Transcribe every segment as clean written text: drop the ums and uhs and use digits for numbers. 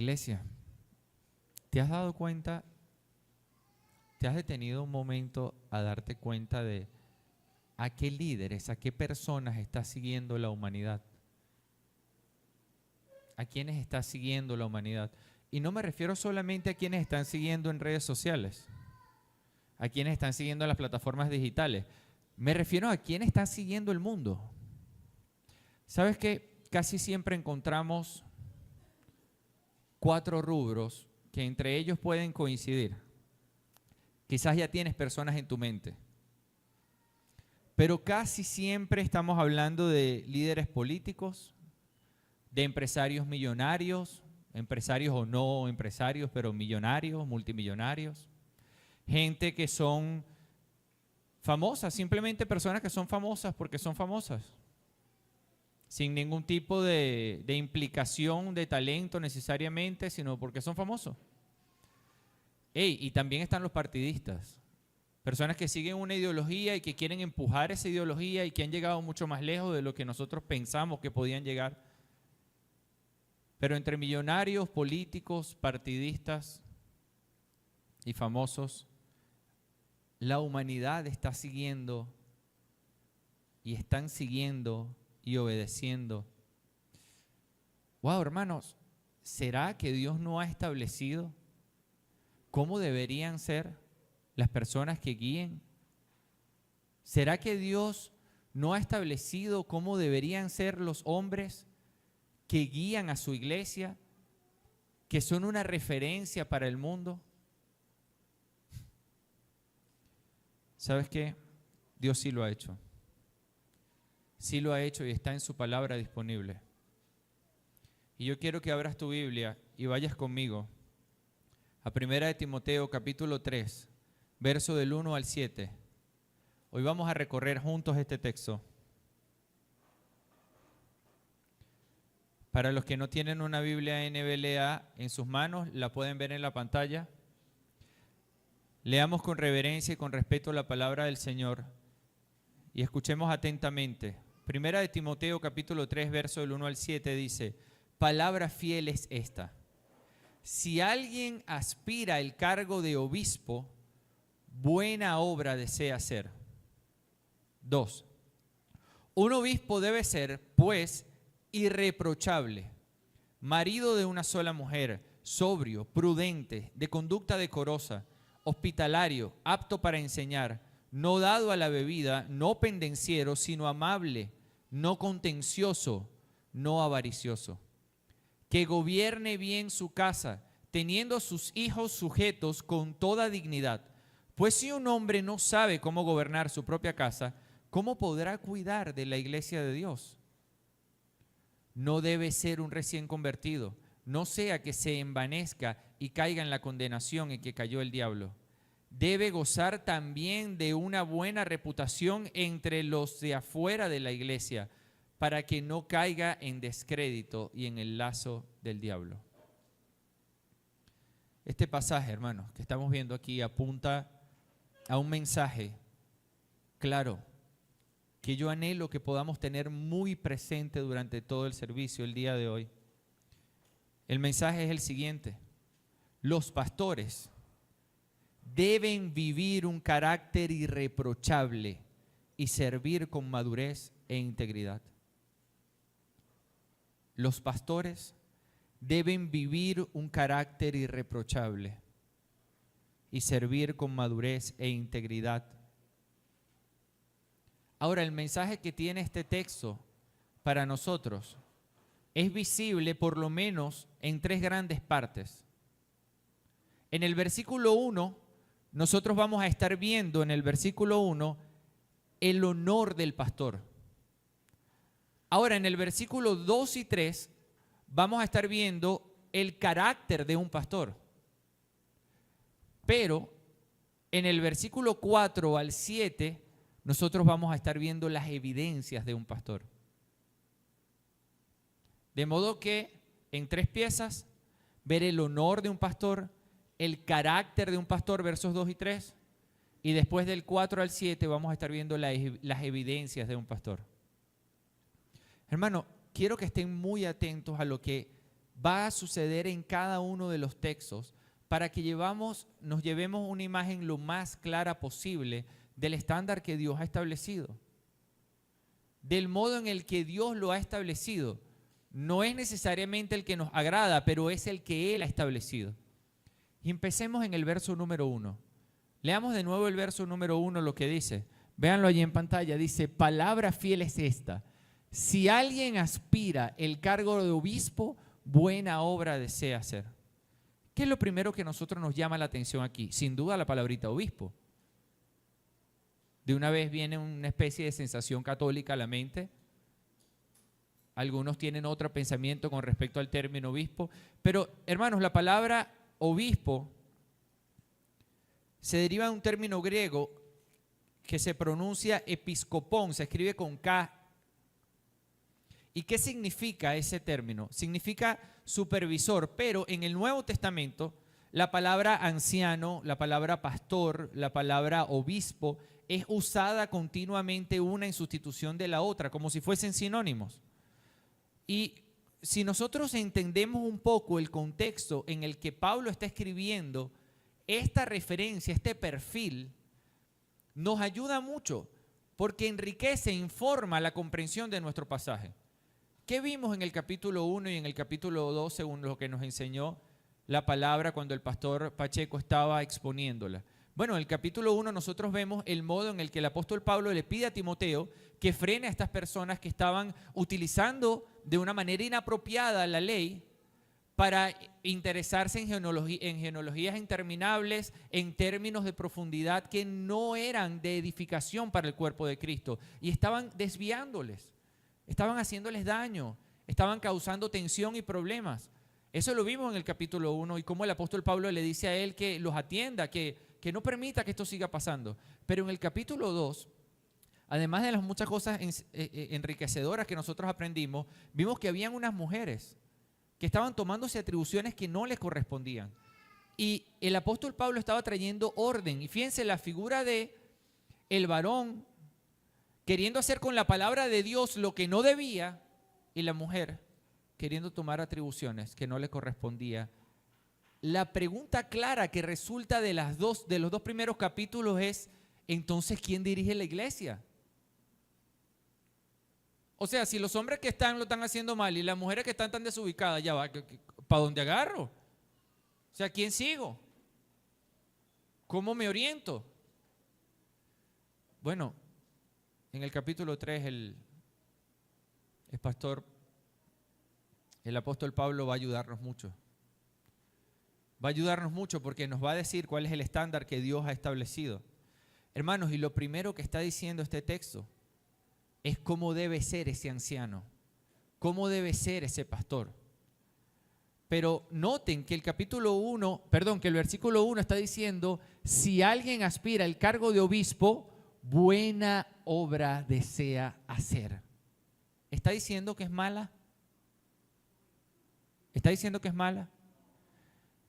Iglesia, ¿te has dado cuenta? ¿Te has detenido un momento a darte cuenta de a qué líderes, a qué personas está siguiendo la humanidad? ¿A quiénes está siguiendo la humanidad? Y no me refiero solamente a quienes están siguiendo en redes sociales, a quienes están siguiendo en las plataformas digitales. Me refiero a quienes están siguiendo el mundo. ¿Sabes qué? Casi siempre encontramos 4 rubros que entre ellos pueden coincidir. Quizás ya tienes personas en tu mente, pero casi siempre estamos hablando de líderes políticos, de empresarios millonarios, empresarios o no empresarios, pero millonarios, multimillonarios, gente que son famosas, simplemente personas que son famosas porque son famosas, sin ningún tipo de implicación de talento necesariamente, sino porque son famosos. Y también están los partidistas, personas que siguen una ideología y que quieren empujar esa ideología y que han llegado mucho más lejos de lo que nosotros pensamos que podían llegar. Pero entre millonarios, políticos, partidistas y famosos, la humanidad está siguiendo y están siguiendo y obedeciendo. Wow, hermanos, ¿será que Dios no ha establecido cómo deberían ser las personas que guíen? ¿Será que Dios no ha establecido cómo deberían ser los hombres que guían a su iglesia, que son una referencia para el mundo? ¿Sabes qué? Dios sí lo ha hecho. Sí lo ha hecho y está en su palabra disponible. Y yo quiero que abras tu Biblia y vayas conmigo a 1 Timoteo capítulo 3, verso del 1 al 7. Hoy vamos a recorrer juntos este texto. Para los que no tienen una Biblia NBLA en sus manos, la pueden ver en la pantalla. Leamos con reverencia y con respeto la palabra del Señor y escuchemos atentamente. 1 Timoteo capítulo 3, verso del 1 al 7 dice: palabra fiel es esta. Si alguien aspira al cargo de obispo, buena obra desea hacer. 2. Un obispo debe ser, pues, irreprochable, marido de una sola mujer, sobrio, prudente, de conducta decorosa, hospitalario, apto para enseñar, no dado a la bebida, no pendenciero, sino amable, no contencioso, no avaricioso, que gobierne bien su casa, teniendo a sus hijos sujetos con toda dignidad. Pues si un hombre no sabe cómo gobernar su propia casa, ¿cómo podrá cuidar de la iglesia de Dios? No debe ser un recién convertido, no sea que se envanezca y caiga en la condenación en que cayó el diablo. Debe gozar también de una buena reputación entre los de afuera de la iglesia, para que no caiga en descrédito y en el lazo del diablo. Este pasaje, hermanos, que estamos viendo aquí apunta a un mensaje claro que yo anhelo que podamos tener muy presente durante todo el servicio el día de hoy. El mensaje es el siguiente: los pastores deben vivir un carácter irreprochable y servir con madurez e integridad. Los pastores deben vivir un carácter irreprochable y servir con madurez e integridad. Ahora, el mensaje que tiene este texto para nosotros es visible por lo menos en 3 grandes partes. En el versículo 1, nosotros vamos a estar viendo en el versículo 1 el honor del pastor. Ahora, en el versículo 2 y 3 vamos a estar viendo el carácter de un pastor. Pero en el versículo 4 al 7 nosotros vamos a estar viendo las evidencias de un pastor. De modo que en 3 piezas, ver el honor de un pastor, el carácter de un pastor, versos 2 y 3, y después del 4 al 7 vamos a estar viendo las evidencias de un pastor. Hermano, quiero que estén muy atentos a lo que va a suceder en cada uno de los textos para que nos llevemos una imagen lo más clara posible del estándar que Dios ha establecido, del modo en el que Dios lo ha establecido. No es necesariamente el que nos agrada, pero es el que Él ha establecido. Y empecemos en el verso número 1. Leamos de nuevo el verso número 1, lo que dice. Véanlo allí en pantalla. Dice, palabra fiel es esta: si alguien aspira el cargo de obispo, buena obra desea hacer. ¿Qué es lo primero que a nosotros nos llama la atención aquí? Sin duda la palabrita obispo. De una vez viene una especie de sensación católica a la mente. Algunos tienen otro pensamiento con respecto al término obispo. Pero, hermanos, la palabra obispo se deriva de un término griego que se pronuncia episcopón, se escribe con K. ¿Y qué significa ese término? Significa supervisor, pero en el Nuevo Testamento la palabra anciano, la palabra pastor, la palabra obispo es usada continuamente una en sustitución de la otra, como si fuesen sinónimos. Y si nosotros entendemos un poco el contexto en el que Pablo está escribiendo esta referencia, este perfil, nos ayuda mucho porque enriquece, informa la comprensión de nuestro pasaje. ¿Qué vimos en el capítulo 1 y en el capítulo 2 según lo que nos enseñó la palabra cuando el pastor Pacheco estaba exponiéndola? Bueno, en el capítulo 1 nosotros vemos el modo en el que el apóstol Pablo le pide a Timoteo que frene a estas personas que estaban utilizando de una manera inapropiada la ley para interesarse en genealogías interminables, en términos de profundidad que no eran de edificación para el cuerpo de Cristo. Y estaban desviándoles, estaban haciéndoles daño, estaban causando tensión y problemas. Eso lo vimos en el capítulo 1 y cómo el apóstol Pablo le dice a él que los atienda, que no permita que esto siga pasando. Pero en el capítulo 2, además de las muchas cosas enriquecedoras que nosotros aprendimos, vimos que habían unas mujeres que estaban tomándose atribuciones que no les correspondían. Y el apóstol Pablo estaba trayendo orden. Y fíjense la figura de el varón queriendo hacer con la palabra de Dios lo que no debía, y la mujer queriendo tomar atribuciones que no le correspondía. La pregunta clara que resulta de los dos primeros capítulos es, entonces, ¿quién dirige la iglesia? O sea, si los hombres que lo están haciendo mal y las mujeres que están tan desubicadas, ya va, ¿para dónde agarro? O sea, ¿quién sigo? ¿Cómo me oriento? Bueno, en el capítulo 3 el apóstol Pablo va a ayudarnos mucho. Va a ayudarnos mucho porque nos va a decir cuál es el estándar que Dios ha establecido. Hermanos, y lo primero que está diciendo este texto es cómo debe ser ese anciano, cómo debe ser ese pastor. Pero noten que el versículo 1 está diciendo, si alguien aspira al cargo de obispo, buena obra desea hacer. ¿Está diciendo que es mala? ¿Está diciendo que es mala?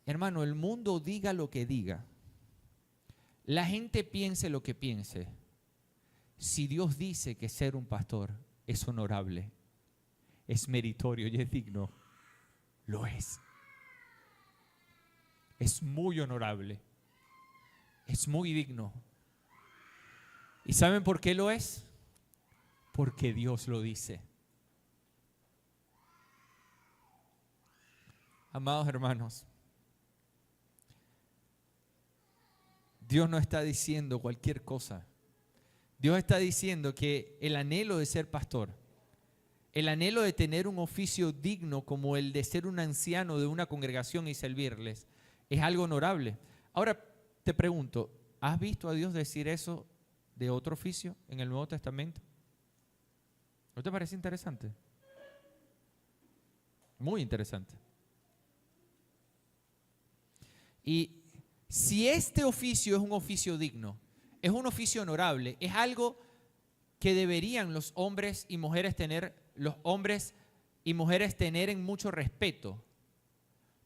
Hermano, el mundo diga lo que diga, la gente piense lo que piense. Si Dios dice que ser un pastor es honorable, es meritorio y es digno, lo es. Es muy honorable, es muy digno. ¿Y saben por qué lo es? Porque Dios lo dice. Amados hermanos, Dios no está diciendo cualquier cosa. Dios está diciendo que el anhelo de ser pastor, el anhelo de tener un oficio digno como el de ser un anciano de una congregación y servirles, es algo honorable. Ahora te pregunto, ¿has visto a Dios decir eso de otro oficio en el Nuevo Testamento? ¿No te parece interesante? Muy interesante. Y si este oficio es un oficio digno, es un oficio honorable, es algo que deberían los hombres y mujeres tener en mucho respeto,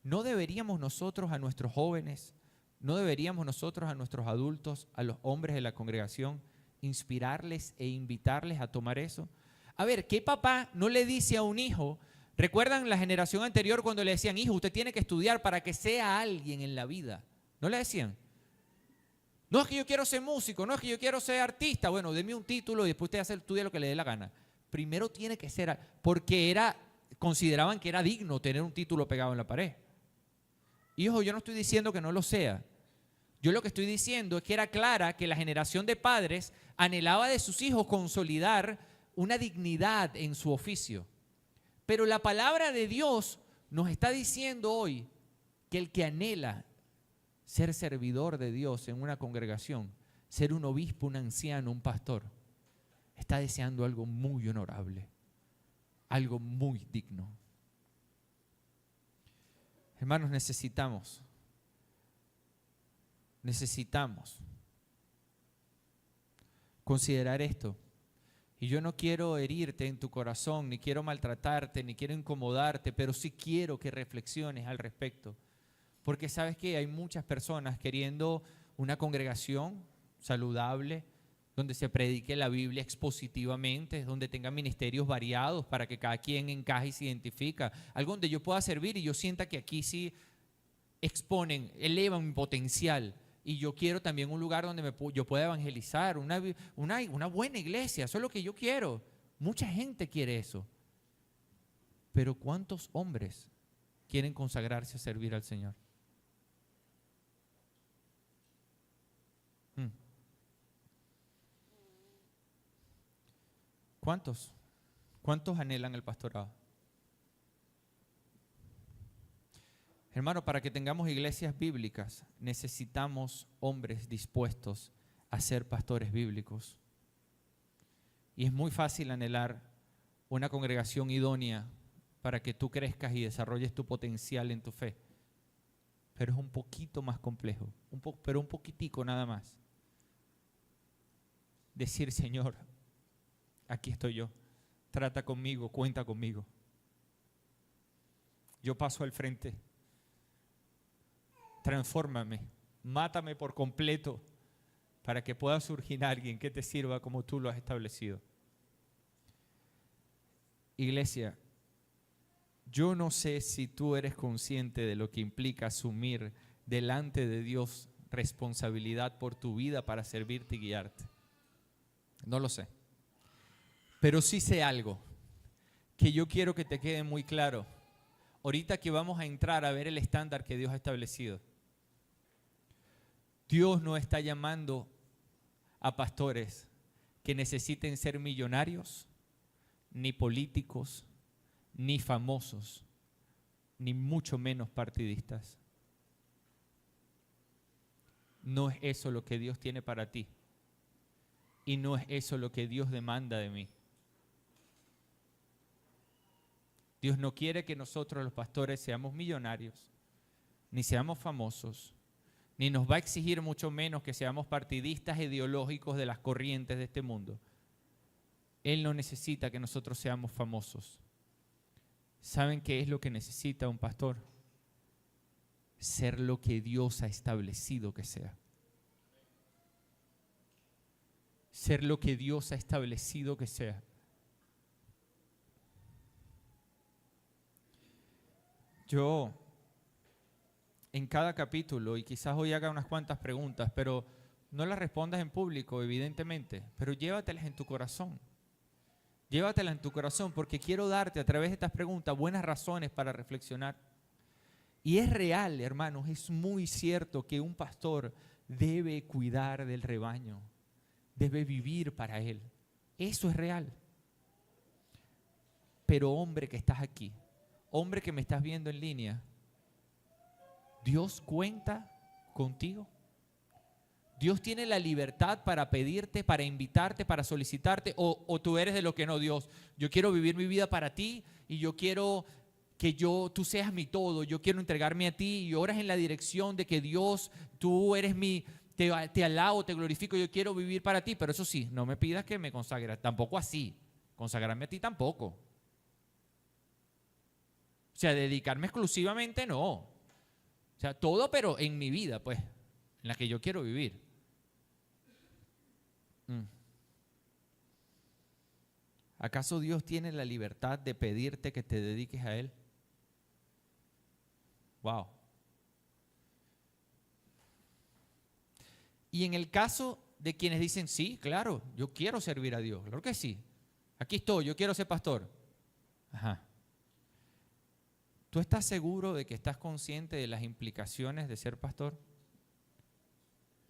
¿no deberíamos nosotros a nuestros jóvenes, no deberíamos nosotros a nuestros adultos, a los hombres de la congregación, inspirarles e invitarles a tomar eso? A ver, ¿qué papá no le dice a un hijo, ¿Recuerdan la generación anterior cuando le decían, hijo, usted tiene que estudiar para que sea alguien en la vida? ¿No le decían? No es que yo quiero ser músico, no es que yo quiero ser artista. Bueno, deme un título y después usted estudia lo que le dé la gana. Primero tiene que ser, porque consideraban que era digno tener un título pegado en la pared. Hijo, yo no estoy diciendo que no lo sea. Yo lo que estoy diciendo es que era clara que la generación de padres anhelaba de sus hijos consolidar una dignidad en su oficio. Pero la palabra de Dios nos está diciendo hoy que el que anhela ser servidor de Dios en una congregación, ser un obispo, un anciano, un pastor, está deseando algo muy honorable, algo muy digno. Hermanos, necesitamos considerar esto. Y yo no quiero herirte en tu corazón, ni quiero maltratarte, ni quiero incomodarte, pero sí quiero que reflexiones al respecto. Porque sabes que hay muchas personas queriendo una congregación saludable, donde se predique la Biblia expositivamente, donde tenga ministerios variados para que cada quien encaje y se identifica. Algo donde yo pueda servir y yo sienta que aquí sí elevan mi potencial. Y yo quiero también un lugar donde yo pueda evangelizar, una buena iglesia. Eso es lo que yo quiero. Mucha gente quiere eso. Pero ¿cuántos hombres quieren consagrarse a servir al Señor? ¿Cuántos? ¿Cuántos anhelan el pastorado? Hermano, para que tengamos iglesias bíblicas, necesitamos hombres dispuestos a ser pastores bíblicos. Y es muy fácil anhelar una congregación idónea para que tú crezcas y desarrolles tu potencial en tu fe. Pero es un poquito más complejo, pero un poquitico nada más. Decir, Señor, aquí estoy yo, trata conmigo, cuenta conmigo. Yo paso al frente. Transfórmame, mátame por completo para que pueda surgir alguien que te sirva como tú lo has establecido. Iglesia, yo no sé si tú eres consciente de lo que implica asumir delante de Dios responsabilidad por tu vida para servirte y guiarte. No lo sé. Pero sí sé algo que yo quiero que te quede muy claro. Ahorita que vamos a entrar a ver el estándar que Dios ha establecido. Dios no está llamando a pastores que necesiten ser millonarios, ni políticos, ni famosos, ni mucho menos partidistas. No es eso lo que Dios tiene para ti. Y no es eso lo que Dios demanda de mí. Dios no quiere que nosotros los pastores seamos millonarios, ni seamos famosos, ni nos va a exigir mucho menos que seamos partidistas ideológicos de las corrientes de este mundo. Él no necesita que nosotros seamos famosos. ¿Saben qué es lo que necesita un pastor? Ser lo que Dios ha establecido que sea. Ser lo que Dios ha establecido que sea. Yo, en cada capítulo, y quizás hoy haga unas cuantas preguntas, pero no las respondas en público, evidentemente, pero llévatelas en tu corazón. Llévatelas en tu corazón porque quiero darte a través de estas preguntas buenas razones para reflexionar. Y es real, hermanos, es muy cierto que un pastor debe cuidar del rebaño, debe vivir para él. Eso es real. Pero hombre que estás aquí, hombre que me estás viendo en línea, ¿Dios cuenta contigo? ¿Dios tiene la libertad para pedirte, para invitarte, para solicitarte? ¿O tú eres de lo que no, Dios? Yo quiero vivir mi vida para ti y yo quiero que tú seas mi todo. Yo quiero entregarme a ti y oras en la dirección de que Dios, tú eres te alabo, te glorifico, yo quiero vivir para ti. Pero eso sí, no me pidas que me consagre, tampoco así. Consagrarme a ti tampoco. O sea, dedicarme exclusivamente no. O sea, todo, pero en mi vida, pues, en la que yo quiero vivir. ¿Acaso Dios tiene la libertad de pedirte que te dediques a Él? Wow. Y en el caso de quienes dicen, sí, claro, yo quiero servir a Dios, claro que sí. Aquí estoy, yo quiero ser pastor. Ajá. ¿Tú estás seguro de que estás consciente de las implicaciones de ser pastor?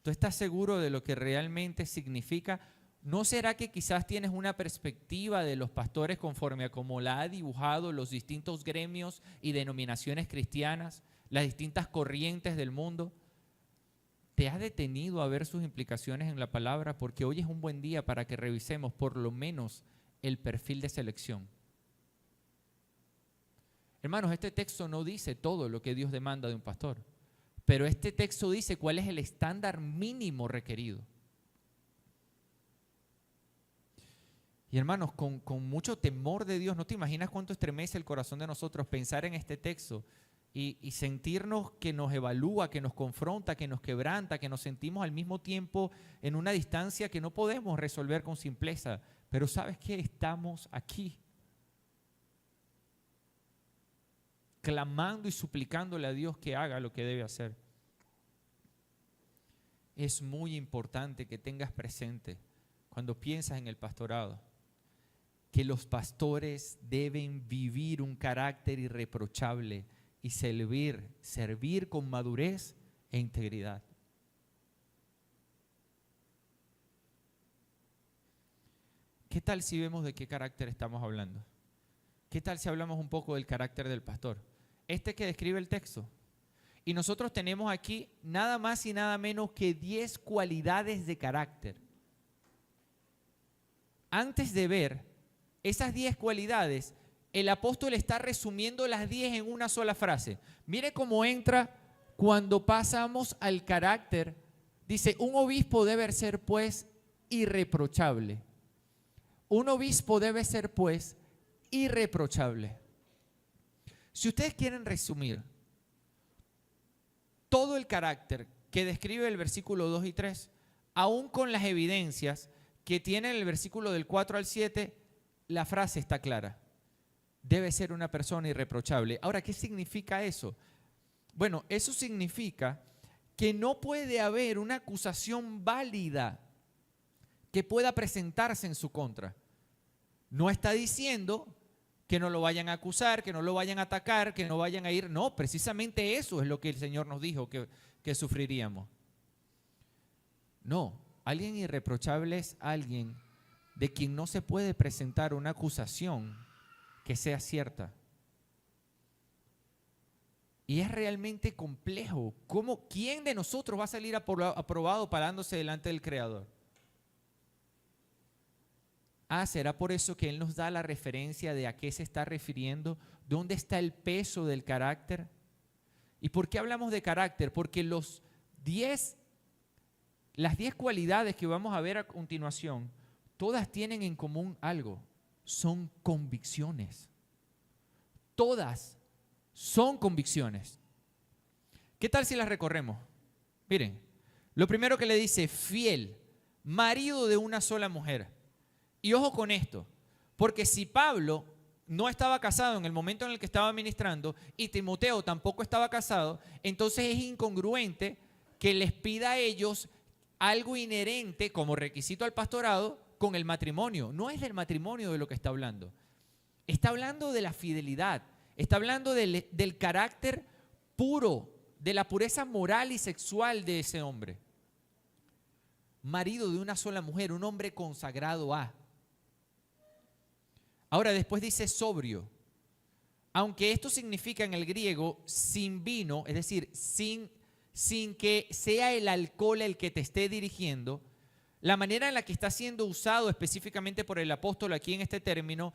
¿Tú estás seguro de lo que realmente significa? ¿No será que quizás tienes una perspectiva de los pastores conforme a cómo la ha dibujado los distintos gremios y denominaciones cristianas, las distintas corrientes del mundo? ¿Te has detenido a ver sus implicaciones en la palabra? Porque hoy es un buen día para que revisemos por lo menos el perfil de selección. Hermanos, este texto no dice todo lo que Dios demanda de un pastor, pero este texto dice cuál es el estándar mínimo requerido. Y hermanos, con mucho temor de Dios, ¿no te imaginas cuánto estremece el corazón de nosotros pensar en este texto y sentirnos que nos evalúa, que nos confronta, que nos quebranta, que nos sentimos al mismo tiempo en una distancia que no podemos resolver con simpleza? Pero ¿sabes qué? Estamos aquí, clamando y suplicándole a Dios que haga lo que debe hacer. Es muy importante que tengas presente, cuando piensas en el pastorado, que los pastores deben vivir un carácter irreprochable y servir con madurez e integridad. ¿Qué tal si vemos de qué carácter estamos hablando? ¿Qué tal si hablamos un poco del carácter del pastor? Este que describe el texto. Y nosotros tenemos aquí nada más y nada menos que 10 cualidades de carácter. Antes de ver esas 10 cualidades, el apóstol está resumiendo las 10 en una sola frase. Mire cómo entra cuando pasamos al carácter. Dice, un obispo debe ser pues irreprochable. Un obispo debe ser pues irreprochable. Si ustedes quieren resumir todo el carácter que describe el versículo 2 y 3, aún con las evidencias que tiene el versículo del 4 al 7, la frase está clara. Debe ser una persona irreprochable. Ahora, ¿qué significa eso? Bueno, eso significa que no puede haber una acusación válida que pueda presentarse en su contra. No está diciendo que no lo vayan a acusar, que no lo vayan a atacar, que no vayan a ir. No, precisamente eso es lo que el Señor nos dijo que sufriríamos. No, alguien irreprochable es alguien de quien no se puede presentar una acusación que sea cierta. Y es realmente complejo. ¿Quién de nosotros va a salir aprobado parándose delante del Creador? ¿Será por eso que Él nos da la referencia de a qué se está refiriendo? ¿Dónde está el peso del carácter? ¿Y por qué hablamos de carácter? Porque las 10 cualidades que vamos a ver a continuación, todas tienen en común algo. Son convicciones. Todas son convicciones. ¿Qué tal si las recorremos? Miren, lo primero que le dice, fiel, marido de una sola mujer. Y ojo con esto, porque si Pablo no estaba casado en el momento en el que estaba ministrando y Timoteo tampoco estaba casado, entonces es incongruente que les pida a ellos algo inherente como requisito al pastorado con el matrimonio. No es del matrimonio de lo que está hablando. Está hablando de la fidelidad, está hablando del carácter puro, de la pureza moral y sexual de ese hombre. Marido de una sola mujer, un hombre consagrado a. Ahora después dice sobrio. Aunque esto significa en el griego sin vino, es decir, sin que sea el alcohol el que te esté dirigiendo, la manera en la que está siendo usado específicamente por el apóstol aquí en este término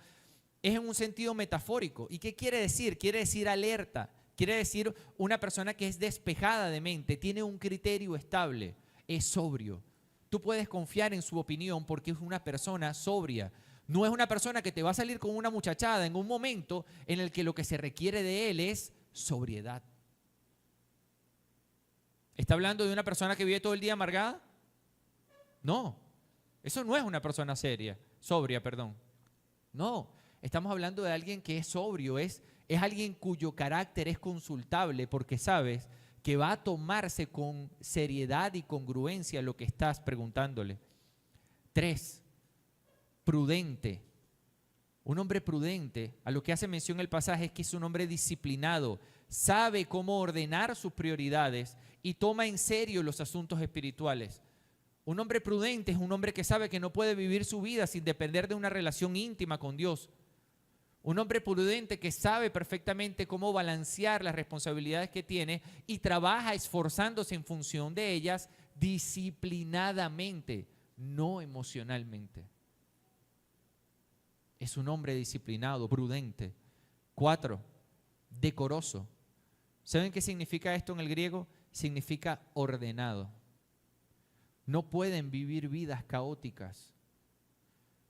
es en un sentido metafórico. ¿Y qué quiere decir? Quiere decir alerta, quiere decir una persona que es despejada de mente, tiene un criterio estable, es sobrio. Tú puedes confiar en su opinión porque es una persona sobria. No es una persona que te va a salir con una muchachada en un momento en el que lo que se requiere de él es sobriedad. ¿Está hablando de una persona que vive todo el día amargada? No, eso no es una persona sobria, perdón. No, estamos hablando de alguien que es sobrio, es alguien cuyo carácter es consultable porque sabes que va a tomarse con seriedad y congruencia lo que estás preguntándole. 3, prudente. Un hombre prudente, a lo que hace mención el pasaje, es que es un hombre disciplinado, sabe cómo ordenar sus prioridades y toma en serio los asuntos espirituales. Un hombre prudente es un hombre que sabe que no puede vivir su vida sin depender de una relación íntima con Dios. Un hombre prudente que sabe perfectamente cómo balancear las responsabilidades que tiene y trabaja esforzándose en función de ellas disciplinadamente, no emocionalmente. Es un hombre disciplinado, prudente. 4, decoroso. ¿Saben qué significa esto en el griego? Significa ordenado. No pueden vivir vidas caóticas.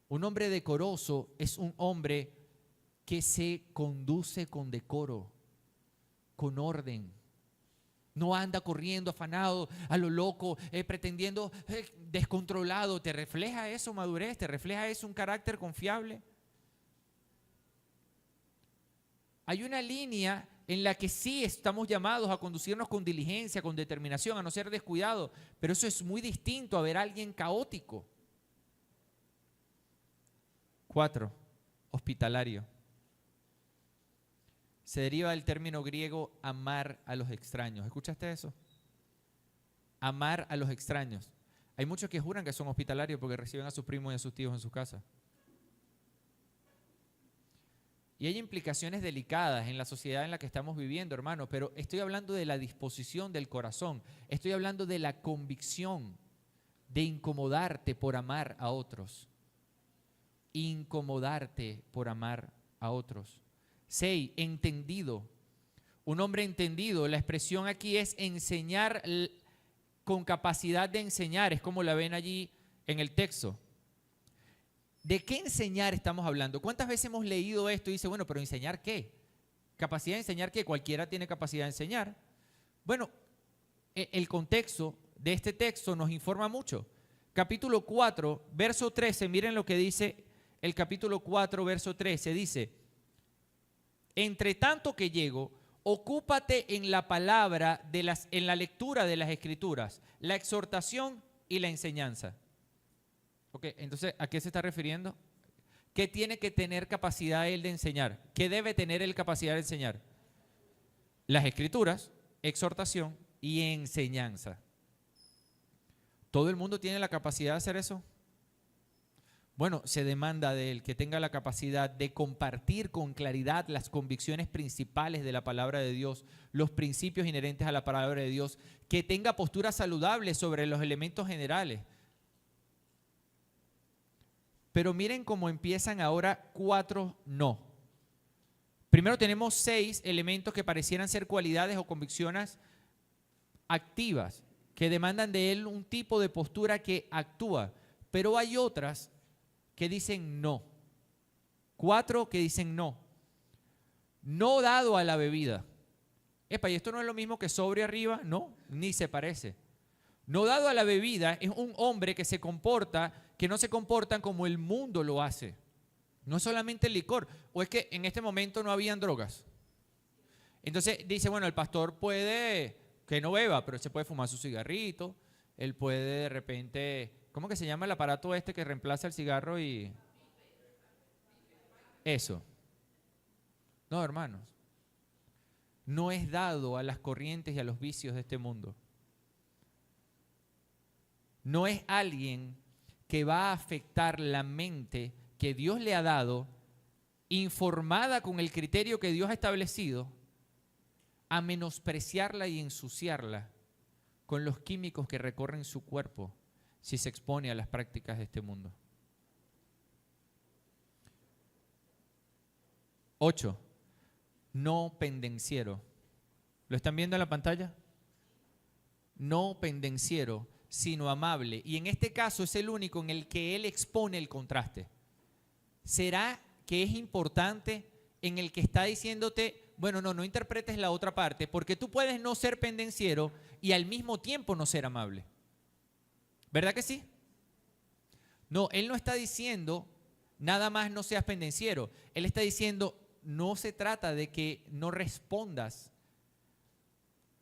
Un hombre decoroso es un hombre que se conduce con decoro, con orden. No anda corriendo afanado a lo loco, pretendiendo descontrolado. ¿Te refleja eso madurez? ¿Te refleja eso un carácter confiable? Hay una línea en la que sí estamos llamados a conducirnos con diligencia, con determinación, a no ser descuidados, pero eso es muy distinto a ver a alguien caótico. 4, hospitalario. Se deriva del término griego amar a los extraños. ¿Escuchaste eso? Amar a los extraños. Hay muchos que juran que son hospitalarios porque reciben a sus primos y a sus tíos en su casa. Y hay implicaciones delicadas en la sociedad en la que estamos viviendo, hermano, pero estoy hablando de la disposición del corazón. Estoy hablando de la convicción de incomodarte por amar a otros. Incomodarte por amar a otros. 6, entendido. Un hombre entendido, la expresión aquí es enseñar con capacidad de enseñar, es como la ven allí en el texto. ¿De qué enseñar estamos hablando? ¿Cuántas veces hemos leído esto y dice, bueno, pero ¿enseñar qué? ¿Capacidad de enseñar qué? Cualquiera tiene capacidad de enseñar. Bueno, el contexto de este texto nos informa mucho. Capítulo 4, verso 13, miren lo que dice el capítulo 4, verso 13, dice: entre tanto que llego, ocúpate en la palabra, en la lectura de las Escrituras, la exhortación y la enseñanza. Ok, entonces, ¿a qué se está refiriendo? ¿Qué tiene que tener capacidad él de enseñar? ¿Qué debe tener él capacidad de enseñar? Las Escrituras, exhortación y enseñanza. ¿Todo el mundo tiene la capacidad de hacer eso? Bueno, se demanda de él que tenga la capacidad de compartir con claridad las convicciones principales de la palabra de Dios, los principios inherentes a la palabra de Dios, que tenga postura saludable sobre los elementos generales. Pero miren cómo empiezan ahora 4 no. Primero tenemos 6 elementos que parecieran ser cualidades o convicciones activas, que demandan de él un tipo de postura que actúa. Pero hay otras que dicen no. 4 que dicen no. No dado a la bebida. Epa, ¿y esto no es lo mismo que sobrio arriba? No, ni se parece. No dado a la bebida es un hombre que se comporta, que no se comportan como el mundo lo hace. No solamente el licor. O es que en este momento no habían drogas. Entonces dice, bueno, el pastor puede que no beba, pero se puede fumar su cigarrito. Él puede de repente, ¿cómo que se llama el aparato este que reemplaza el cigarro y...? Eso. No, hermanos. No es dado a las corrientes y a los vicios de este mundo. No es alguien que va a afectar la mente que Dios le ha dado, informada con el criterio que Dios ha establecido, a menospreciarla y ensuciarla con los químicos que recorren su cuerpo si se expone a las prácticas de este mundo. 8. No pendenciero. ¿Lo están viendo en la pantalla? No pendenciero, sino amable. Y en este caso es el único en el que él expone el contraste. ¿Será que es importante en el que está diciéndote, bueno, no interpretes la otra parte, porque tú puedes no ser pendenciero y al mismo tiempo no ser amable? ¿Verdad que sí? No, él no está diciendo nada más no seas pendenciero. Él está diciendo, no se trata de que no respondas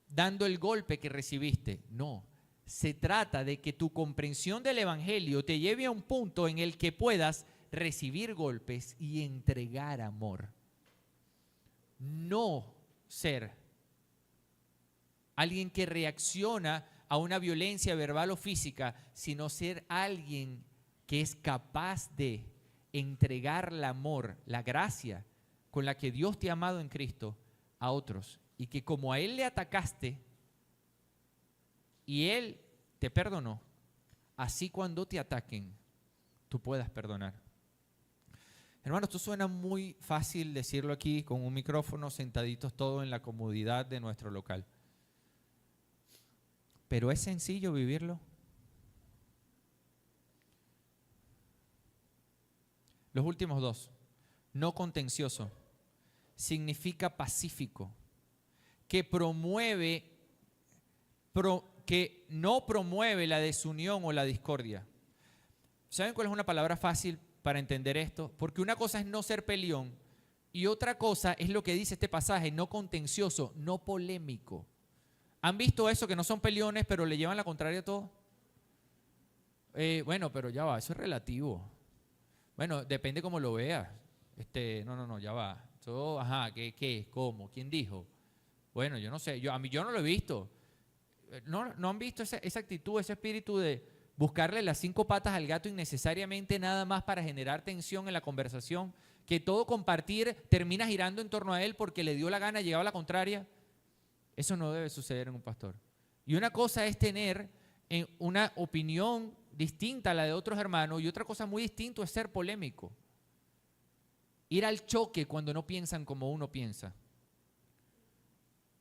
dando el golpe que recibiste. No, se trata de que tu comprensión del evangelio te lleve a un punto en el que puedas recibir golpes y entregar amor. No ser alguien que reacciona a una violencia verbal o física, sino ser alguien que es capaz de entregar el amor, la gracia con la que Dios te ha amado en Cristo a otros. Y que como a Él le atacaste y Él te perdonó, así cuando te ataquen, tú puedas perdonar. Hermanos, esto suena muy fácil decirlo aquí con un micrófono, sentaditos todos en la comodidad de nuestro local. Pero ¿es sencillo vivirlo? Los últimos dos. No contencioso. Significa pacífico. Que no promueve la desunión o la discordia. ¿Saben cuál es una palabra fácil para entender esto? Porque una cosa es no ser peleón y otra cosa es lo que dice este pasaje, no contencioso, no polémico. ¿Han visto eso, que no son peleones pero le llevan la contraria a todo? Bueno, pero ya va, eso es relativo. Bueno, depende cómo lo veas. No, ya va. Eso, ajá, ¿qué? ¿Cómo? ¿Quién dijo? Bueno, yo no sé, yo no lo he visto. ¿No han visto esa actitud, ese espíritu de buscarle las 5 patas al gato innecesariamente nada más para generar tensión en la conversación? Que todo compartir termina girando en torno a él porque le dio la gana, llegaba a la contraria. Eso no debe suceder en un pastor. Y una cosa es tener una opinión distinta a la de otros hermanos y otra cosa muy distinta es ser polémico. Ir al choque cuando no piensan como uno piensa.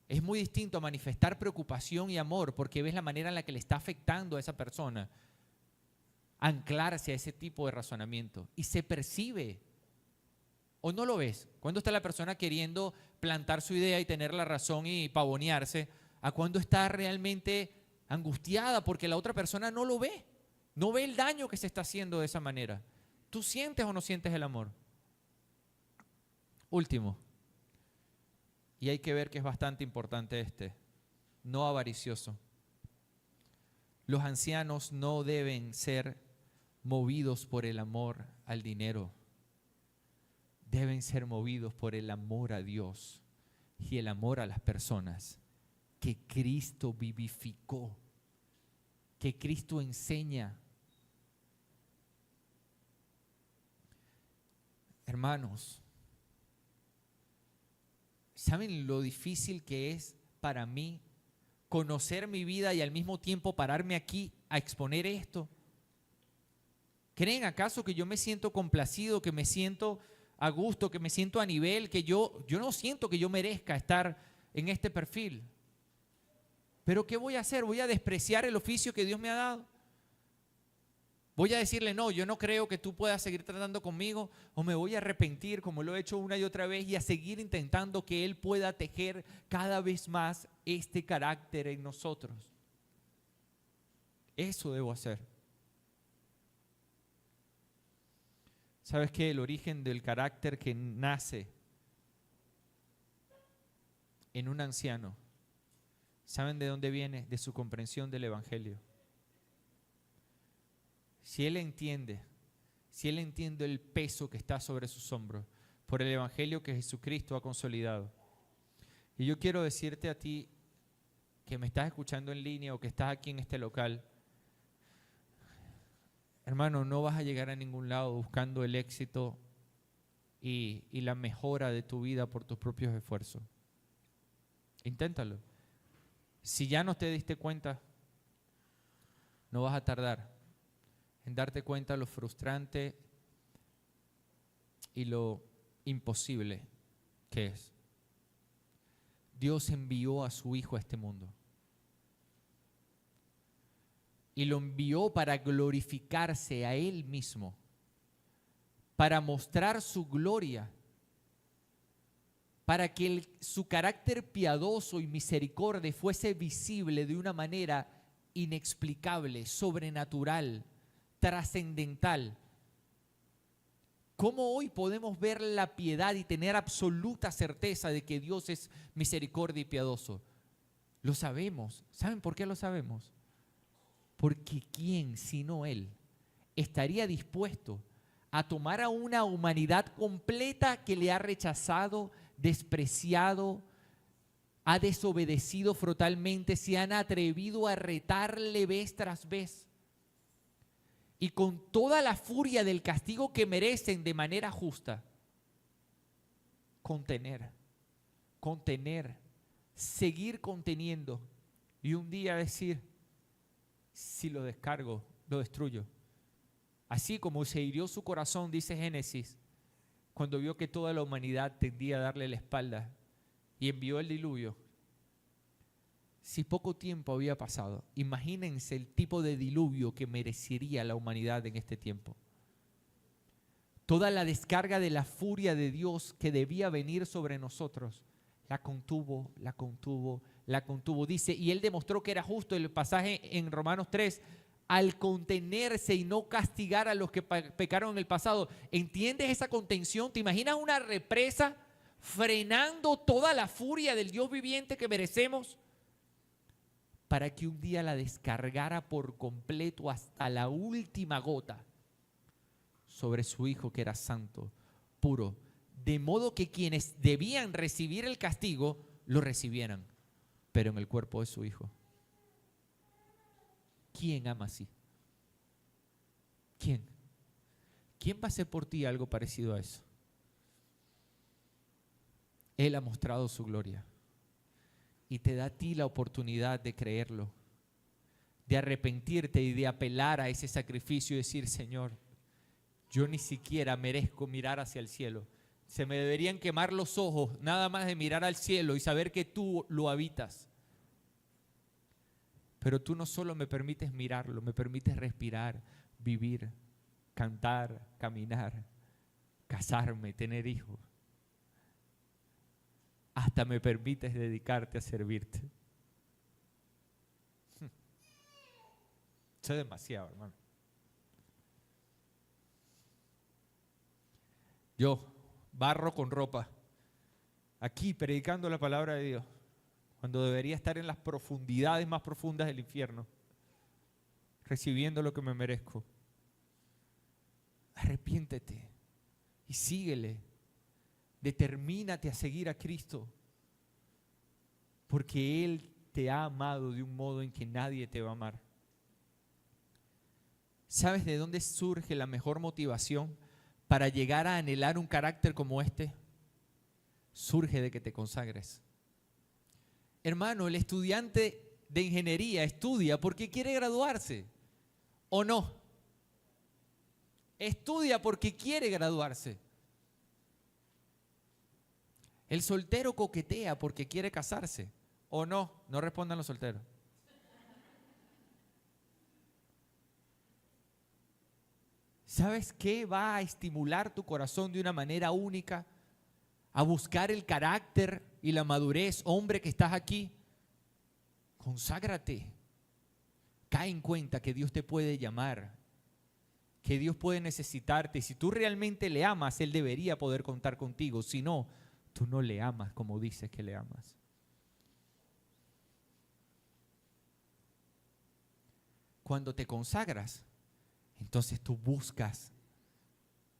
Es muy distinto a manifestar preocupación y amor porque ves la manera en la que le está afectando a esa persona. Anclarse a ese tipo de razonamiento. Y se percibe. ¿O no lo ves? Cuando está la persona queriendo plantar su idea y tener la razón y pavonearse, a cuando está realmente angustiada porque la otra persona no lo ve. No ve el daño que se está haciendo de esa manera. ¿Tú sientes o no sientes el amor? Último. Y hay que ver que es bastante importante no avaricioso. Los ancianos no deben ser movidos por el amor al dinero. Deben ser movidos por el amor a Dios y el amor a las personas que Cristo vivificó, que Cristo enseña. Hermanos, ¿saben lo difícil que es para mí conocer mi vida y al mismo tiempo pararme aquí a exponer esto? ¿Creen acaso que yo me siento complacido, que me siento a gusto, que me siento a nivel, que yo no siento que yo merezca estar en este perfil? ¿Pero qué voy a hacer? ¿Voy a despreciar el oficio que Dios me ha dado? ¿Voy a decirle, no, yo no creo que tú puedas seguir tratando conmigo? ¿O me voy a arrepentir como lo he hecho una y otra vez y a seguir intentando que Él pueda tejer cada vez más este carácter en nosotros? Eso debo hacer. ¿Sabes qué? El origen del carácter que nace en un anciano, ¿saben de dónde viene? De su comprensión del Evangelio. Si él entiende el peso que está sobre sus hombros por el Evangelio que Jesucristo ha consolidado. Y yo quiero decirte a ti que me estás escuchando en línea o que estás aquí en este local, hermano, no vas a llegar a ningún lado buscando el éxito y la mejora de tu vida por tus propios esfuerzos. Inténtalo. Si ya no te diste cuenta, no vas a tardar en darte cuenta lo frustrante y lo imposible que es. Dios envió a su Hijo a este mundo. Y lo envió para glorificarse a Él mismo, para mostrar su gloria, para que su carácter piadoso y misericordia fuese visible de una manera inexplicable, sobrenatural, trascendental. ¿Cómo hoy podemos ver la piedad y tener absoluta certeza de que Dios es misericordia y piadoso? Lo sabemos. ¿Saben por qué lo sabemos? Porque ¿quién, sino Él, estaría dispuesto a tomar a una humanidad completa que le ha rechazado, despreciado, ha desobedecido frontalmente, se han atrevido a retarle vez tras vez? Y con toda la furia del castigo que merecen de manera justa, contener, seguir conteniendo y un día decir, si lo descargo, lo destruyo. Así como se hirió su corazón, dice Génesis, cuando vio que toda la humanidad tendía a darle la espalda y envió el diluvio. Si poco tiempo había pasado, imagínense el tipo de diluvio que merecería la humanidad en este tiempo. Toda la descarga de la furia de Dios que debía venir sobre nosotros, la contuvo. Dice, y Él demostró que era justo, el pasaje en Romanos 3, al contenerse y no castigar a los que pecaron en el pasado. ¿Entiendes esa contención? ¿Te imaginas una represa frenando toda la furia del Dios viviente que merecemos? Para que un día la descargara por completo hasta la última gota sobre su Hijo que era santo, puro, de modo que quienes debían recibir el castigo lo recibieran, pero en el cuerpo de su Hijo. ¿Quién ama así? ¿Quién? ¿Quién va a hacer por ti algo parecido a eso? Él ha mostrado su gloria. Y te da a ti la oportunidad de creerlo, de arrepentirte y de apelar a ese sacrificio y decir, Señor, yo ni siquiera merezco mirar hacia el cielo. Se me deberían quemar los ojos nada más de mirar al cielo y saber que tú lo habitas. Pero tú no solo me permites mirarlo, me permites respirar, vivir, cantar, caminar, casarme, tener hijos. Hasta me permites dedicarte a servirte. Eso es demasiado, hermano. Yo, barro con ropa, aquí predicando la palabra de Dios, cuando debería estar en las profundidades más profundas del infierno, recibiendo lo que me merezco. Arrepiéntete y síguele. Determínate a seguir a Cristo, porque Él te ha amado de un modo en que nadie te va a amar. ¿Sabes de dónde surge la mejor motivación para llegar a anhelar un carácter como este? Surge de que te consagres. Hermano, el estudiante de ingeniería estudia porque quiere graduarse, ¿o no? Estudia porque quiere graduarse. El soltero coquetea porque quiere casarse, ¿o no? No respondan los solteros. ¿Sabes qué va a estimular tu corazón de una manera única a buscar el carácter y la madurez? Hombre que estás aquí, conságrate. Cae en cuenta que Dios te puede llamar, que Dios puede necesitarte. Si tú realmente le amas, Él debería poder contar contigo. Si no, tú no le amas como dices que le amas. Cuando te consagras, entonces tú buscas,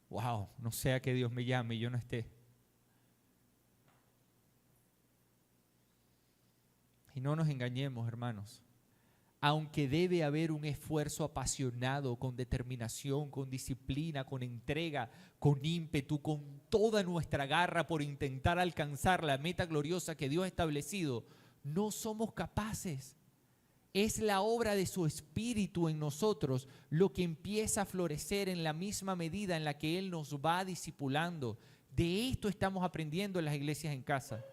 no sea que Dios me llame y yo no esté. Y no nos engañemos, hermanos. Aunque debe haber un esfuerzo apasionado, con determinación, con disciplina, con entrega, con ímpetu, con toda nuestra garra por intentar alcanzar la meta gloriosa que Dios ha establecido, no somos capaces. Es la obra de su Espíritu en nosotros lo que empieza a florecer en la misma medida en la que Él nos va discipulando. De esto estamos aprendiendo en las iglesias en casa.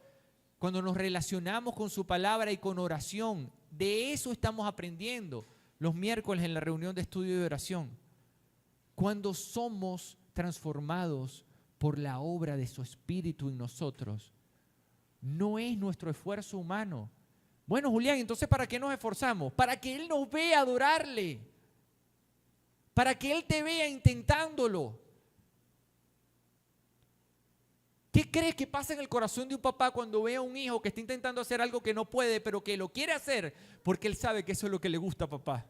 Cuando nos relacionamos con su palabra y con oración, de eso estamos aprendiendo los miércoles en la reunión de estudio de oración. Cuando somos transformados por la obra de su Espíritu en nosotros, no es nuestro esfuerzo humano. Bueno, Julián, entonces ¿para qué nos esforzamos? Para que Él nos vea adorarle, para que Él te vea intentándolo. ¿Qué crees que pasa en el corazón de un papá cuando ve a un hijo que está intentando hacer algo que no puede, pero que lo quiere hacer porque él sabe que eso es lo que le gusta a papá?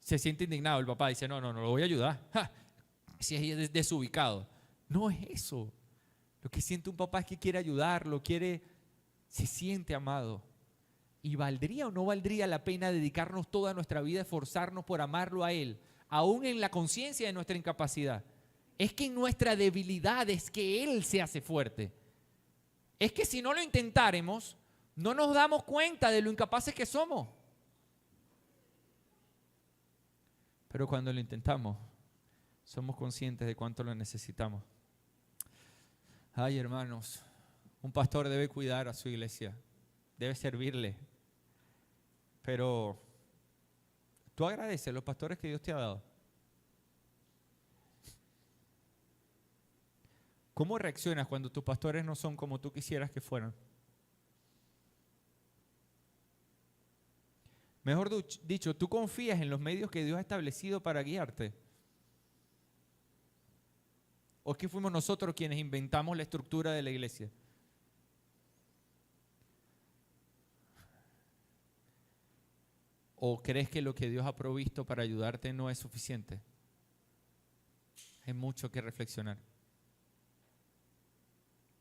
Se siente indignado el papá, dice, no, lo voy a ayudar. ¡Ja! Si es desubicado. No es eso. Lo que siente un papá es que quiere ayudarlo, se siente amado. ¿Y valdría o no valdría la pena dedicarnos toda nuestra vida, esforzarnos por amarlo a él, aún en la conciencia de nuestra incapacidad? Es que en nuestra debilidad es que él se hace fuerte. Es que si no lo intentáramos, no nos damos cuenta de lo incapaces que somos. Pero cuando lo intentamos, somos conscientes de cuánto lo necesitamos. Ay, hermanos, un pastor debe cuidar a su iglesia, debe servirle. Pero tú agradeces a los pastores que Dios te ha dado. ¿Cómo reaccionas cuando tus pastores no son como tú quisieras que fueran? Mejor dicho, ¿tú confías en los medios que Dios ha establecido para guiarte? ¿O es que fuimos nosotros quienes inventamos la estructura de la iglesia? ¿O crees que lo que Dios ha provisto para ayudarte no es suficiente? Hay mucho que reflexionar.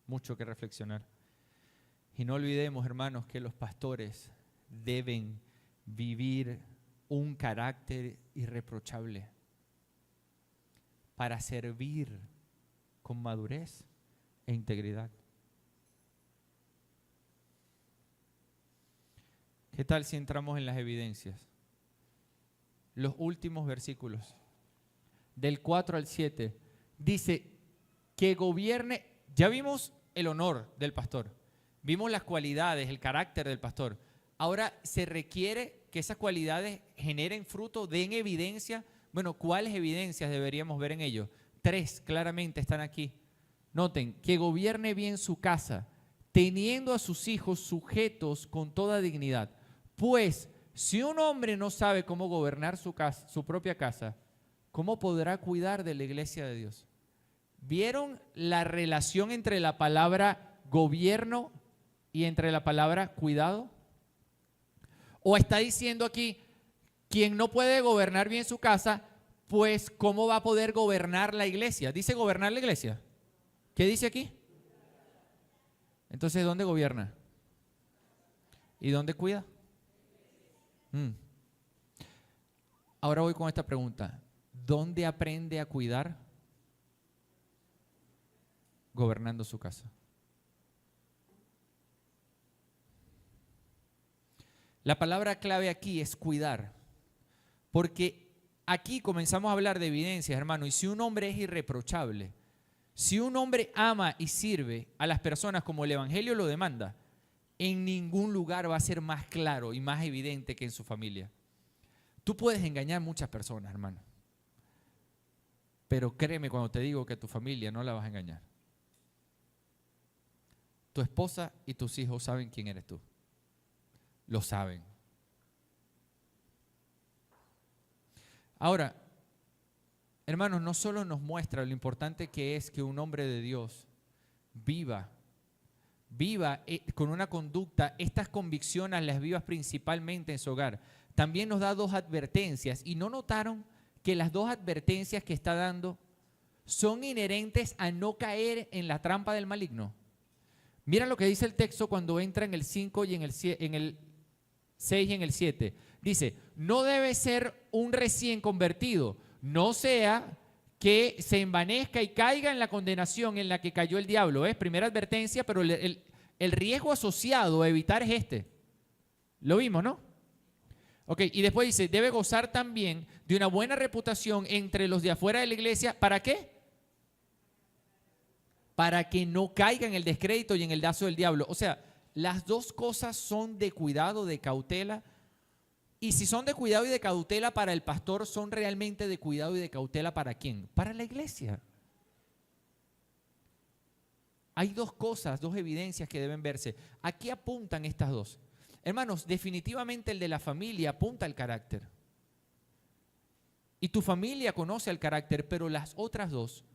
Mucho que reflexionar. Y no olvidemos, hermanos, que los pastores deben vivir un carácter irreprochable para servir con madurez e integridad. ¿Qué tal si entramos en las evidencias? Los últimos versículos, del 4 al 7, dice que gobierne. Ya vimos el honor del pastor, vimos las cualidades, el carácter del pastor. Ahora se requiere que esas cualidades generen fruto, den evidencia. Bueno, ¿cuáles evidencias deberíamos ver en ellos? 3 claramente están aquí. Noten, que gobierne bien su casa, teniendo a sus hijos sujetos con toda dignidad. Pues, si un hombre no sabe cómo gobernar su casa, su propia casa, ¿cómo podrá cuidar de la iglesia de Dios? ¿Vieron la relación entre la palabra gobierno y entre la palabra cuidado? ¿O está diciendo aquí, quien no puede gobernar bien su casa, pues cómo va a poder gobernar la iglesia? ¿Dice gobernar la iglesia? ¿Qué dice aquí? Entonces, ¿dónde gobierna? ¿Y dónde cuida? Ahora voy con esta pregunta. ¿Dónde aprende a cuidar? Gobernando su casa. La palabra clave aquí es cuidar, porque aquí comenzamos a hablar de evidencias, hermano, y si un hombre es irreprochable, si un hombre ama y sirve a las personas como el Evangelio lo demanda, en ningún lugar va a ser más claro y más evidente que en su familia. Tú puedes engañar a muchas personas, hermano, pero créeme cuando te digo que tu familia no la vas a engañar. Tu esposa y tus hijos saben quién eres tú. Lo saben. Ahora, hermanos, no solo nos muestra lo importante que es que un hombre de Dios viva con una conducta, estas convicciones las vivas principalmente en su hogar. También nos da 2 advertencias. ¿Y no notaron que las 2 advertencias que está dando son inherentes a no caer en la trampa del maligno? Mira lo que dice el texto cuando entra en el 5 y en el 6 y en el 7. Dice, no debe ser un recién convertido, no sea que se envanezca y caiga en la condenación en la que cayó el diablo. ¿Ves? Primera advertencia, pero el riesgo asociado a evitar es este. Lo vimos, ¿no? Ok, y después dice, debe gozar también de una buena reputación entre los de afuera de la iglesia. ¿Para qué? Para que no caiga en el descrédito y en el lazo del diablo. O sea, las 2 cosas son de cuidado, de cautela. Y si son de cuidado y de cautela para el pastor, son realmente de cuidado y de cautela ¿para quién? Para la iglesia. Hay 2 cosas, 2 evidencias que deben verse. ¿A qué apuntan estas 2? Hermanos, definitivamente el de la familia apunta al carácter. Y tu familia conoce el carácter, pero las otras dos,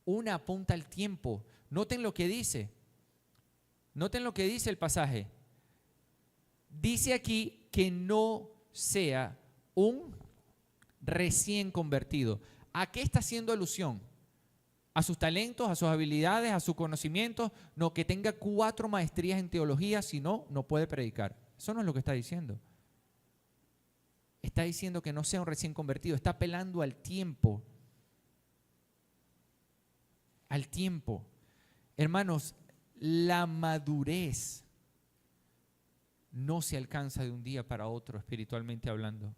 una apunta al tiempo. Noten lo que dice. Noten lo que dice el pasaje. Dice aquí que no sea un recién convertido. ¿A qué está haciendo alusión? ¿A sus talentos, a sus habilidades, a sus conocimientos? No, que tenga 4 maestrías en teología, si no, no puede predicar. Eso no es lo que está diciendo. Está diciendo que no sea un recién convertido. Está apelando al tiempo. Al tiempo. Hermanos, la madurez no se alcanza de un día para otro, espiritualmente hablando.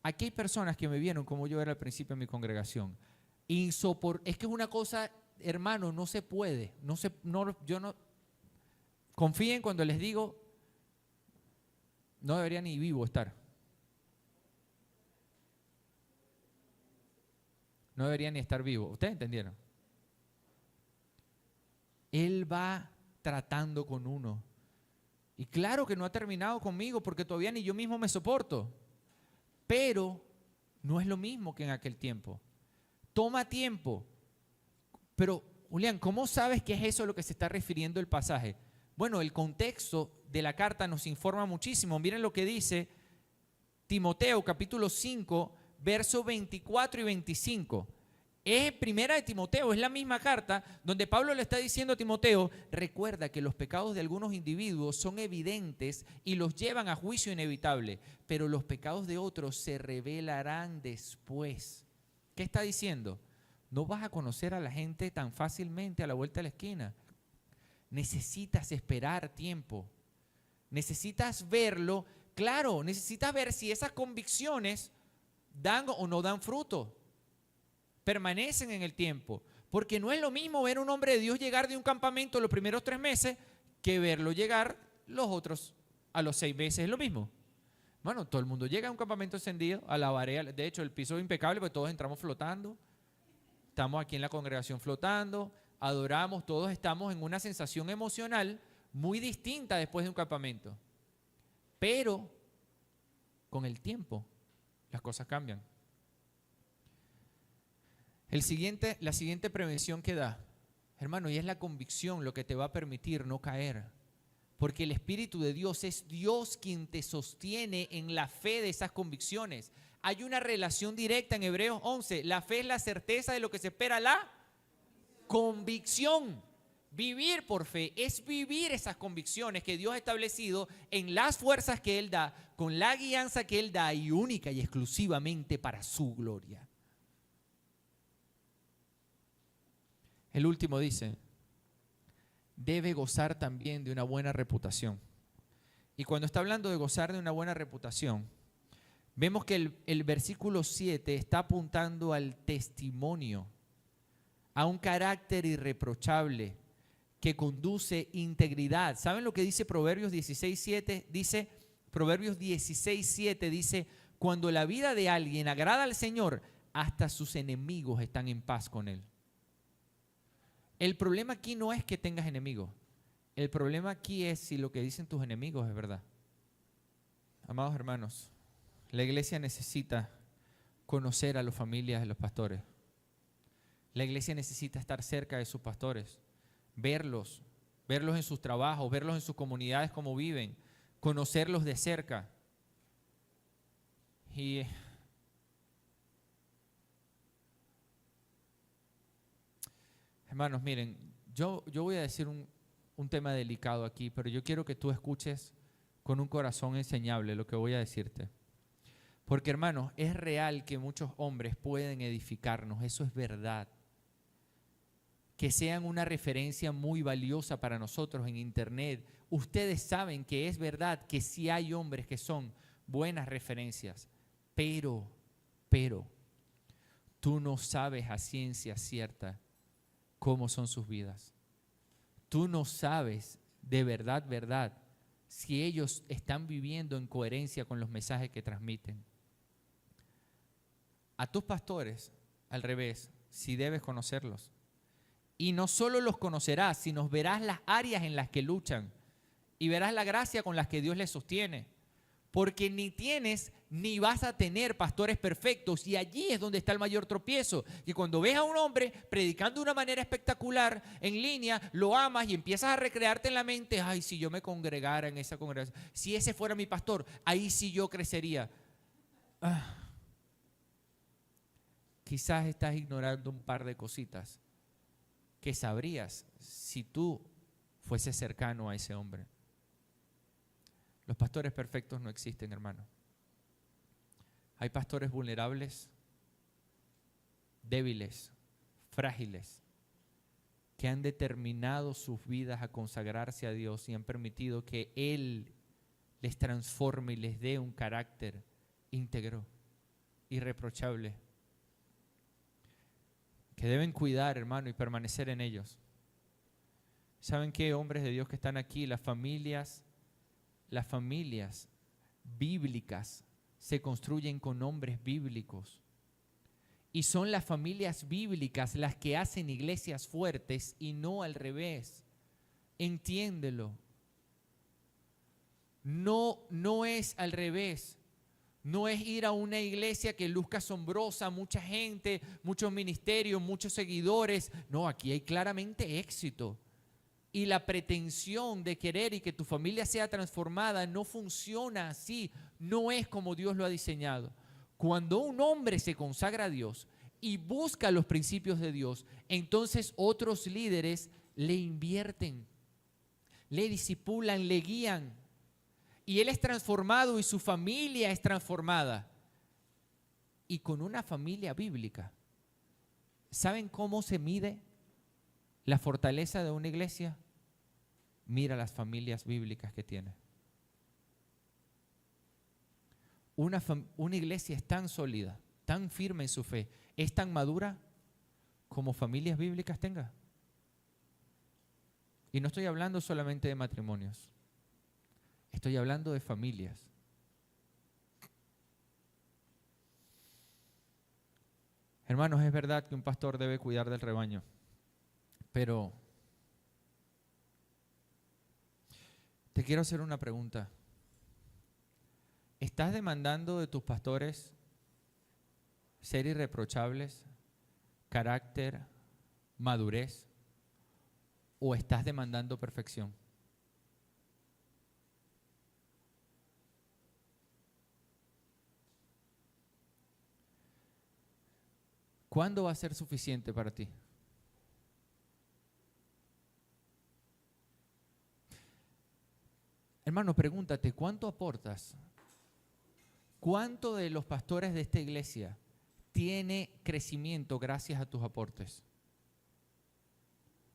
Aquí hay personas que me vieron como yo era al principio en mi congregación. Es que es una cosa, hermano, no se puede. Confíen cuando les digo, no debería ni vivo estar. No debería ni estar vivo. ¿Ustedes entendieron? Él va tratando con uno. Y claro que no ha terminado conmigo porque todavía ni yo mismo me soporto. Pero no es lo mismo que en aquel tiempo. Toma tiempo. Pero, Julián, ¿cómo sabes que es eso a lo que se está refiriendo el pasaje? Bueno, el contexto de la carta nos informa muchísimo. Miren lo que dice Timoteo, capítulo 5, versos 24 y 25. Es primera de Timoteo, es la misma carta donde Pablo le está diciendo a Timoteo, recuerda que los pecados de algunos individuos son evidentes y los llevan a juicio inevitable, pero los pecados de otros se revelarán después. ¿Qué está diciendo? No vas a conocer a la gente tan fácilmente a la vuelta de la esquina. Necesitas esperar tiempo. Necesitas verlo. Claro, necesitas ver si esas convicciones dan o no dan fruto. Permanecen en el tiempo. Porque no es lo mismo ver a un hombre de Dios llegar de un campamento los primeros 3 meses que verlo llegar los otros a los 6 meses. Es lo mismo. Bueno, todo el mundo llega a un campamento encendido, a la barea. De hecho, el piso es impecable porque todos entramos flotando. Estamos aquí en la congregación flotando, adoramos, todos estamos en una sensación emocional muy distinta después de un campamento. Pero con el tiempo las cosas cambian. La siguiente prevención que da, hermano, y es la convicción lo que te va a permitir no caer. Porque el Espíritu de Dios es Dios quien te sostiene en la fe de esas convicciones. Hay una relación directa en Hebreos 11. La fe es la certeza de lo que se espera, la convicción. Vivir por fe es vivir esas convicciones que Dios ha establecido en las fuerzas que Él da, con la guianza que Él da y única y exclusivamente para su gloria. El último dice, debe gozar también de una buena reputación. Y cuando está hablando de gozar de una buena reputación, vemos que el versículo 7 está apuntando al testimonio, a un carácter irreprochable que conduce integridad. ¿Saben lo que dice Proverbios 16:7? Dice, Proverbios 16:7 dice, cuando la vida de alguien agrada al Señor, hasta sus enemigos están en paz con él. El problema aquí no es que tengas enemigos. El problema aquí es si lo que dicen tus enemigos es verdad. Amados hermanos, la iglesia necesita conocer a las familias de los pastores. La iglesia necesita estar cerca de sus pastores, verlos en sus trabajos, verlos en sus comunidades, cómo viven, conocerlos de cerca. Y hermanos, miren, yo voy a decir un tema delicado aquí, pero yo quiero que tú escuches con un corazón enseñable lo que voy a decirte. Porque, hermanos, es real que muchos hombres pueden edificarnos, eso es verdad. Que sean una referencia muy valiosa para nosotros en internet. Ustedes saben que es verdad que sí hay hombres que son buenas referencias, pero, tú no sabes a ciencia cierta cómo son sus vidas. Tú no sabes de verdad, si ellos están viviendo en coherencia con los mensajes que transmiten. A tus pastores, al revés, sí debes conocerlos. Y no solo los conocerás, sino verás las áreas en las que luchan y verás la gracia con las que Dios les sostiene. porque ni tienes ni vas a tener pastores perfectos, y allí es donde está el mayor tropiezo, que cuando ves a un hombre predicando de una manera espectacular en línea, lo amas y empiezas a recrearte en la mente, ay, si yo me congregara en esa congregación, si ese fuera mi pastor, ahí sí yo crecería. Quizás estás ignorando un par de cositas que sabrías si tú fueses cercano a ese hombre. Los pastores perfectos no existen, hermano. Hay pastores vulnerables, débiles, frágiles, que han determinado sus vidas a consagrarse a Dios y han permitido que Él les transforme y les dé un carácter íntegro, irreprochable, que deben cuidar, hermano, y permanecer en ellos. ¿Saben qué, hombres de Dios que están aquí? Las familias bíblicas se construyen con hombres bíblicos. Y son las familias bíblicas las que hacen iglesias fuertes y no al revés. Entiéndelo. No es al revés. No es ir a una iglesia que luzca asombrosa, mucha gente, muchos ministerios, muchos seguidores. No, aquí hay claramente éxito. Y la pretensión de querer y que tu familia sea transformada no funciona así. No es como Dios lo ha diseñado. Cuando un hombre se consagra a Dios y busca los principios de Dios, entonces otros líderes le invierten, le disipulan, le guían. Y él es transformado y su familia es transformada. Y con una familia bíblica, ¿saben cómo se mide la fortaleza de una iglesia? Mira las familias bíblicas que tiene. Una iglesia es tan sólida, tan firme en su fe, es tan madura como familias bíblicas tenga. Y no estoy hablando solamente de matrimonios, estoy hablando de familias. Hermanos, es verdad que un pastor debe cuidar del rebaño, pero te quiero hacer una pregunta. ¿Estás demandando de tus pastores ser irreprochables, carácter, madurez, o estás demandando perfección? ¿Cuándo va a ser suficiente para ti? Hermano, pregúntate, ¿cuánto aportas? ¿Cuánto de los pastores de esta iglesia tiene crecimiento gracias a tus aportes?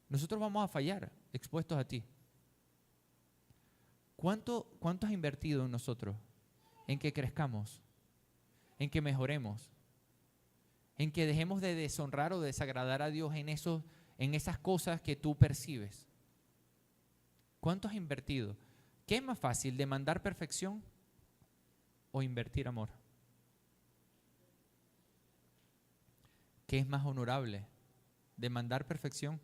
Nosotros vamos a fallar expuestos a ti. ¿Cuánto has invertido en nosotros? En que crezcamos, en que mejoremos, en que dejemos de deshonrar o desagradar a Dios en esas cosas que tú percibes. ¿Cuánto has invertido? ¿Qué es más fácil, demandar perfección o invertir amor? ¿Qué es más honorable, demandar perfección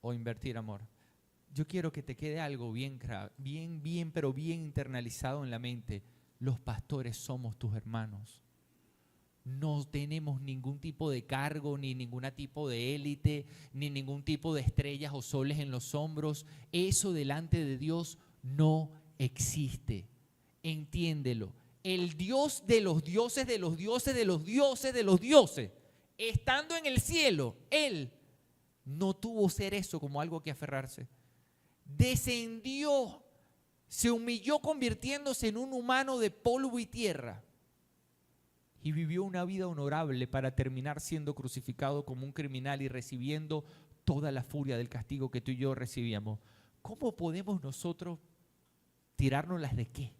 o invertir amor? Yo quiero que te quede algo bien, pero bien internalizado en la mente. Los pastores somos tus hermanos. No tenemos ningún tipo de cargo, ni ningún tipo de élite, ni ningún tipo de estrellas o soles en los hombros. Eso delante de Dios no existe. Entiéndelo. El Dios de los dioses, de los dioses, de los dioses, de los dioses, estando en el cielo, Él no tuvo ser eso como algo que aferrarse. Descendió, se humilló convirtiéndose en un humano de polvo y tierra. Y vivió una vida honorable para terminar siendo crucificado como un criminal y recibiendo toda la furia del castigo que tú y yo recibíamos. ¿Cómo podemos nosotros tirarnos las de qué?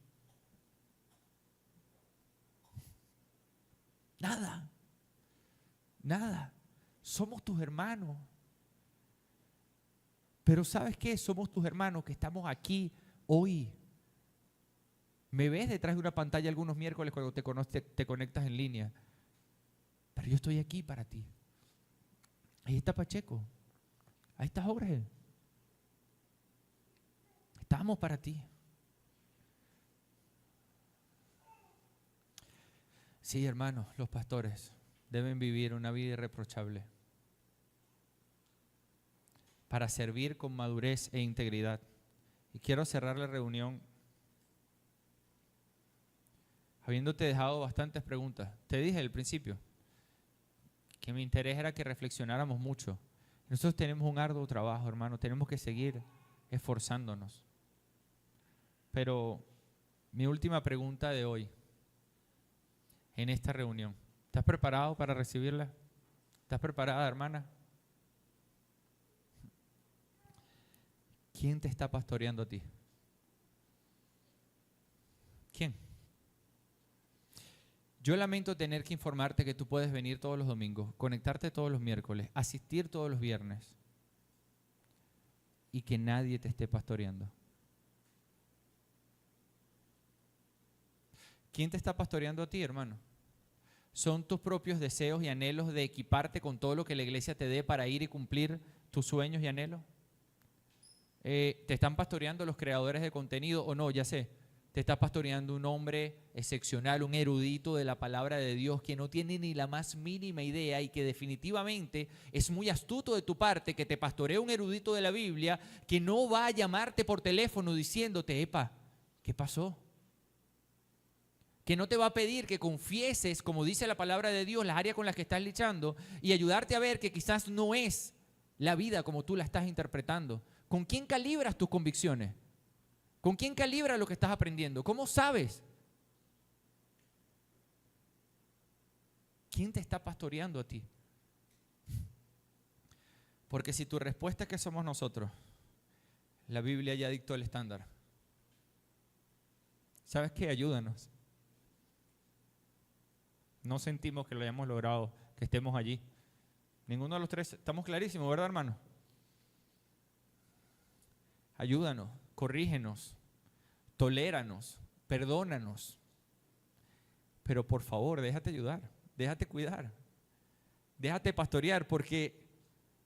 Nada. Nada. Somos tus hermanos. Pero ¿sabes qué? Somos tus hermanos que estamos aquí hoy. Me ves detrás de una pantalla algunos miércoles cuando te conectas en línea. Pero yo estoy aquí para ti. Ahí está Pacheco. Ahí está Jorge. Estamos para ti. Sí, hermanos, los pastores deben vivir una vida irreprochable para servir con madurez e integridad. Y quiero cerrar la reunión habiéndote dejado bastantes preguntas. Te dije al principio que mi interés era que reflexionáramos mucho. Nosotros tenemos un arduo trabajo, hermano, tenemos que seguir esforzándonos. Pero mi última pregunta de hoy, en esta reunión, ¿estás preparado para recibirla? ¿Estás preparada, hermana? ¿Quién te está pastoreando a ti? ¿Quién? Yo lamento tener que informarte que tú puedes venir todos los domingos, conectarte todos los miércoles, asistir todos los viernes y que nadie te esté pastoreando. ¿Quién te está pastoreando a ti, hermano? ¿Son tus propios deseos y anhelos de equiparte con todo lo que la iglesia te dé para ir y cumplir tus sueños y anhelos? ¿Te están pastoreando los creadores de contenido o no? Ya sé, te está pastoreando un hombre excepcional, un erudito de la palabra de Dios que no tiene ni la más mínima idea y que definitivamente es muy astuto de tu parte que te pastoree un erudito de la Biblia que no va a llamarte por teléfono diciéndote, epa, ¿qué pasó? Que no te va a pedir que confieses, como dice la palabra de Dios, las áreas con las que estás luchando y ayudarte a ver que quizás no es la vida como tú la estás interpretando. ¿Con quién calibras tus convicciones? ¿Con quién calibras lo que estás aprendiendo? ¿Cómo sabes? ¿Quién te está pastoreando a ti? Porque si tu respuesta es que somos nosotros, la Biblia ya dictó el estándar. ¿Sabes qué? Ayúdanos. No sentimos que lo hayamos logrado, que estemos allí. Ninguno de los tres, estamos clarísimos, ¿verdad, hermano? Ayúdanos, corrígenos, toléranos, perdónanos. Pero por favor, déjate ayudar, déjate cuidar, déjate pastorear, porque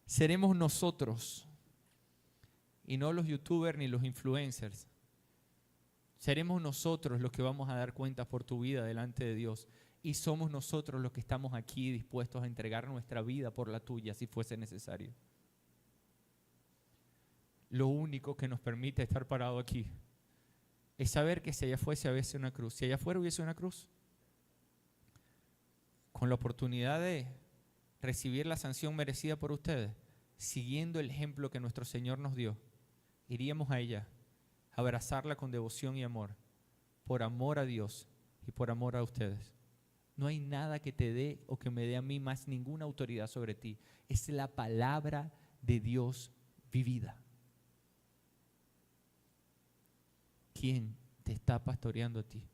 seremos nosotros y no los youtubers ni los influencers. Seremos nosotros los que vamos a dar cuenta por tu vida delante de Dios. Y somos nosotros los que estamos aquí dispuestos a entregar nuestra vida por la tuya si fuese necesario. Lo único que nos permite estar parado aquí es saber que si allá fuese a veces una cruz, si allá afuera hubiese una cruz, con la oportunidad de recibir la sanción merecida por ustedes, siguiendo el ejemplo que nuestro Señor nos dio, iríamos a ella, a abrazarla con devoción y amor, por amor a Dios y por amor a ustedes. No hay nada que te dé o que me dé a mí más ninguna autoridad sobre ti. Es la palabra de Dios vivida. ¿Quién te está pastoreando a ti?